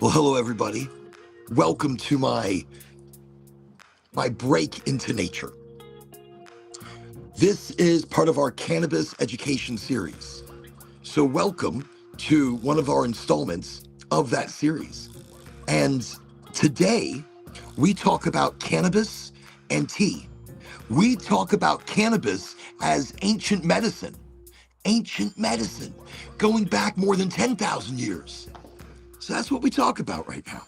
Well, hello everybody. Welcome to my break into nature. This is part of our cannabis education series. So welcome to one of our installments of that series. And today we talk about cannabis and tea. We talk about cannabis as ancient medicine, going back more than 10,000 years. So that's what we talk about right now.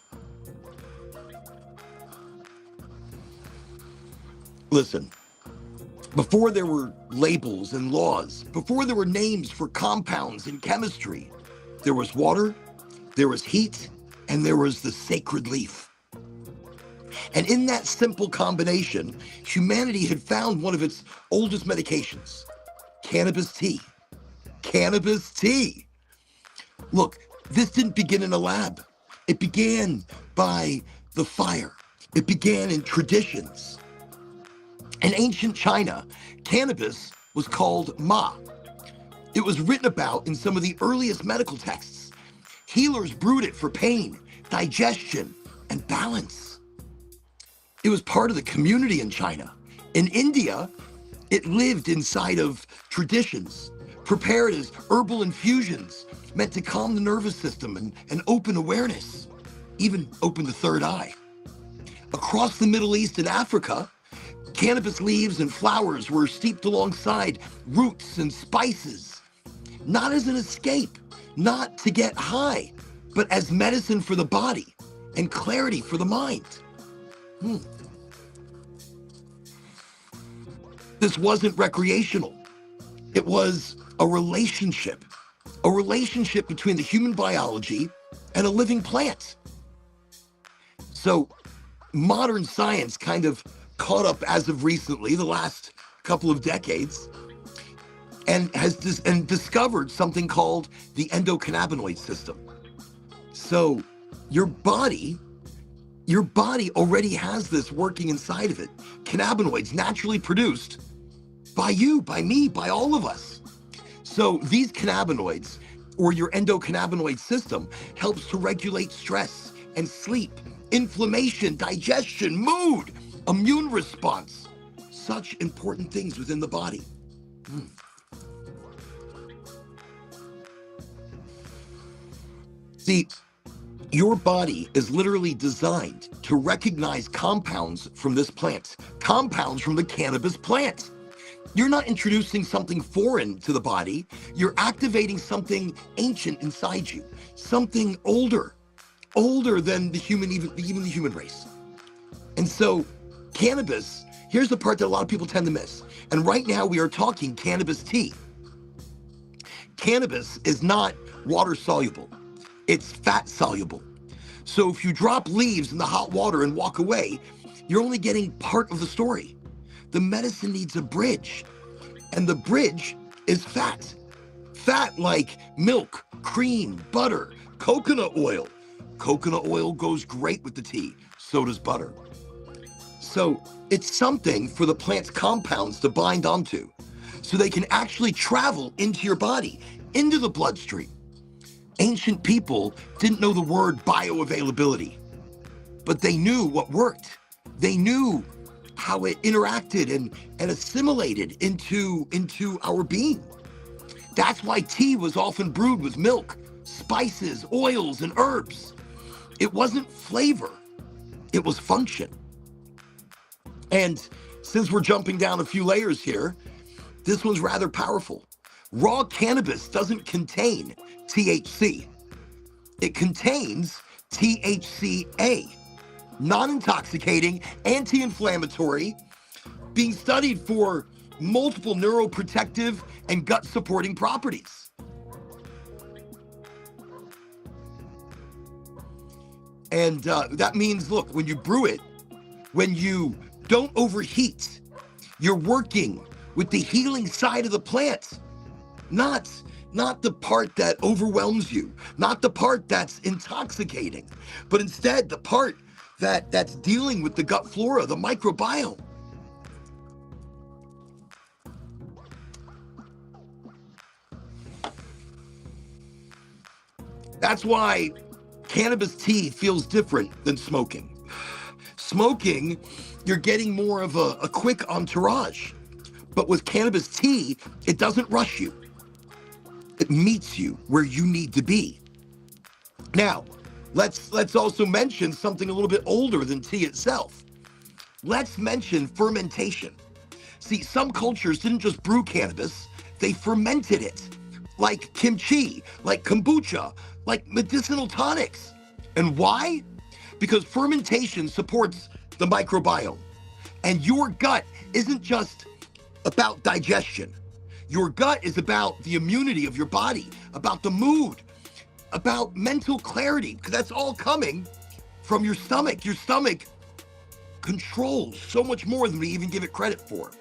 Listen, before there were labels and laws, before there were names for compounds in chemistry, there was water, there was heat, and there was the sacred leaf. And in that simple combination, humanity had found one of its oldest medications, cannabis tea. Cannabis tea. Look, this didn't begin in a lab. It began by the fire. It began in traditions. In ancient China, cannabis was called ma. It was written about in some of the earliest medical texts. Healers brewed it for pain, digestion, and balance. It was part of the community in China. In India, it lived inside of traditions, prepared as herbal infusions meant to calm the nervous system and open awareness, even open the third eye. Across the Middle East and Africa, cannabis leaves and flowers were steeped alongside roots and spices, not as an escape, not to get high, but as medicine for the body and clarity for the mind. This wasn't recreational. It was a relationship between the human biology and a living plant. So modern science kind of caught up as of recently, the last couple of decades, and has discovered something called the endocannabinoid system. So your body already has this working inside of it. Cannabinoids naturally produced by you, by me, by all of us. So these cannabinoids, or your endocannabinoid system, helps to regulate stress and sleep, inflammation, digestion, mood, immune response, such important things within the body. See, your body is literally designed to recognize compounds from this plant, compounds from the cannabis plant. You're not introducing something foreign to the body. You're activating something ancient inside you, something older than the human, even the human race. And so cannabis, here's the part that a lot of people tend to miss. And right now we are talking cannabis tea. Cannabis is not water soluble. It's fat soluble. So if you drop leaves in the hot water and walk away, you're only getting part of the story. The medicine needs a bridge, and the bridge is fat. Fat like milk, cream, butter, coconut oil. Coconut oil goes great with the tea, so does butter. So it's something for the plant's compounds to bind onto, so they can actually travel into your body, into the bloodstream. Ancient people didn't know the word bioavailability, but they knew what worked. They knew how it interacted and assimilated into our being. That's why tea was often brewed with milk, spices, oils, and herbs. It wasn't flavor, it was function. And since we're jumping down a few layers here, this one's rather powerful. Raw cannabis doesn't contain THC. It contains THCA, non-intoxicating, anti-inflammatory, being studied for multiple neuroprotective and gut-supporting properties. And that means, look, when you brew it, when you don't overheat, you're working with the healing side of the plant, not the part that overwhelms you, not the part that's intoxicating, but instead the part that's dealing with the gut flora, the microbiome. That's why cannabis tea feels different than smoking. Smoking, you're getting more of a quick entourage. But with cannabis tea, it doesn't rush you. It meets you where you need to be. Now, let's also mention something a little bit older than tea itself. Let's mention fermentation. See, some cultures didn't just brew cannabis, they fermented it. Like kimchi, like kombucha, like medicinal tonics. And why? Because fermentation supports the microbiome. And your gut isn't just about digestion. Your gut is about the immunity of your body, about the mood, about mental clarity, because that's all coming from your stomach. Your stomach controls so much more than we even give it credit for.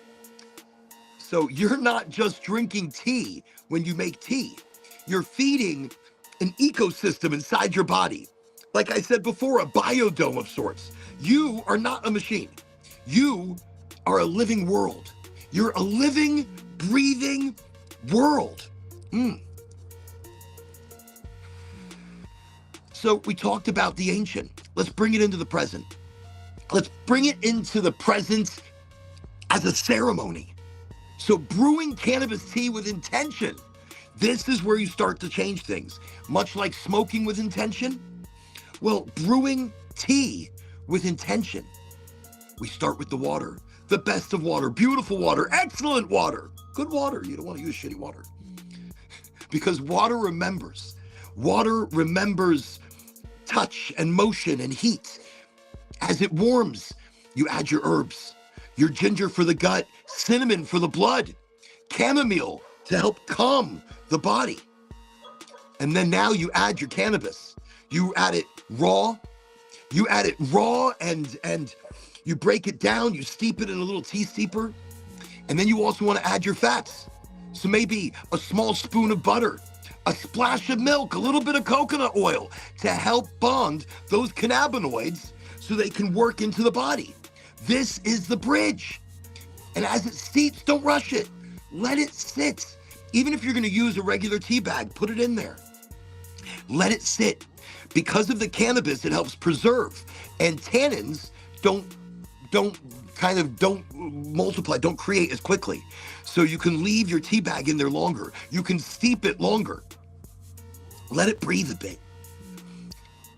So you're not just drinking tea when you make tea. You're feeding an ecosystem inside your body. Like I said before, a biodome of sorts. You are not a machine. You are a living world. You're a living, breathing world. So we talked about the ancient. Let's bring it into the present. Let's bring it into the present as a ceremony. So brewing cannabis tea with intention. This is where you start to change things. Much like smoking with intention. Well, brewing tea with intention. We start with the water. The best of water, beautiful water, excellent water, good water. You don't want to use shitty water. Because water remembers. Water remembers touch and motion and heat. As it warms, you add your herbs, your ginger for the gut, cinnamon for the blood, chamomile to help calm the body. And then now you add your cannabis. You add it raw. You add it raw and you break it down, you steep it in a little tea steeper. And then you also want to add your fats. So maybe a small spoon of butter, a splash of milk, a little bit of coconut oil to help bond those cannabinoids so they can work into the body. This is the bridge. And as it steeps, don't rush it. Let it sit. Even if you're going to use a regular tea bag, put it in there. Let it sit. Because of the cannabis, it helps preserve. And tannins don't multiply, don't create as quickly. So you can leave your tea bag in there longer. You can steep it longer. Let it breathe a bit.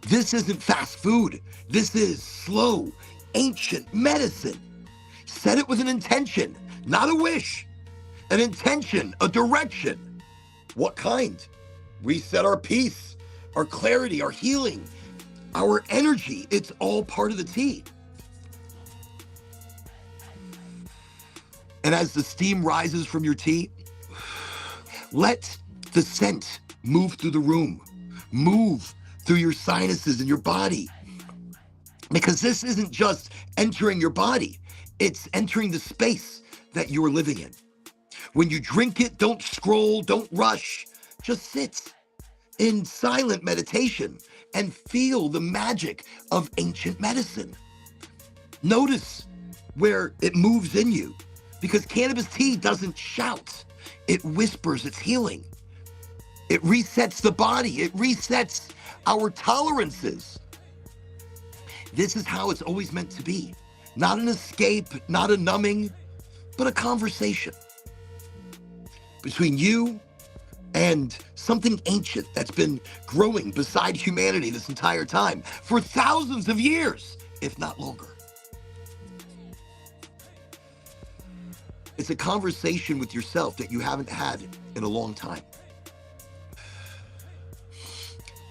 This isn't fast food. This is slow, ancient medicine. Set it with an intention, not a wish. An intention, a direction. What kind? Reset our peace, our clarity, our healing, our energy. It's all part of the tea. And as the steam rises from your tea, let the scent move through the room, move through your sinuses and your body. Because this isn't just entering your body, it's entering the space that you're living in. When you drink it, don't scroll, don't rush, just sit in silent meditation and feel the magic of ancient medicine. Notice where it moves in you, because cannabis tea doesn't shout, it whispers its healing. It resets the body, it resets our tolerances. This is how it's always meant to be. Not an escape, not a numbing, but a conversation between you and something ancient that's been growing beside humanity this entire time for thousands of years, if not longer. It's a conversation with yourself that you haven't had in a long time.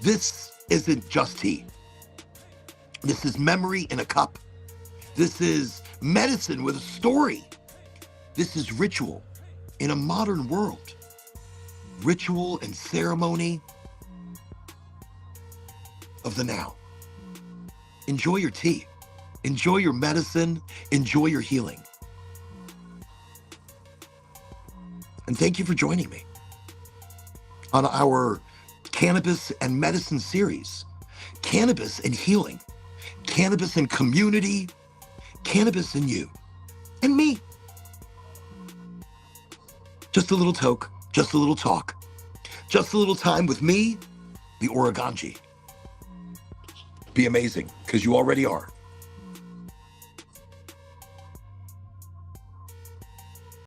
This isn't just tea. This is memory in a cup. This is medicine with a story. This is ritual in a modern world. Ritual and ceremony of the now. Enjoy your tea. Enjoy your medicine. Enjoy your healing. And thank you for joining me on our Cannabis and Medicine series. Cannabis and healing. Cannabis and community. Cannabis and you. And me. Just a little toke. Just a little talk. Just a little time with me, the Oraganji. Be amazing, because you already are.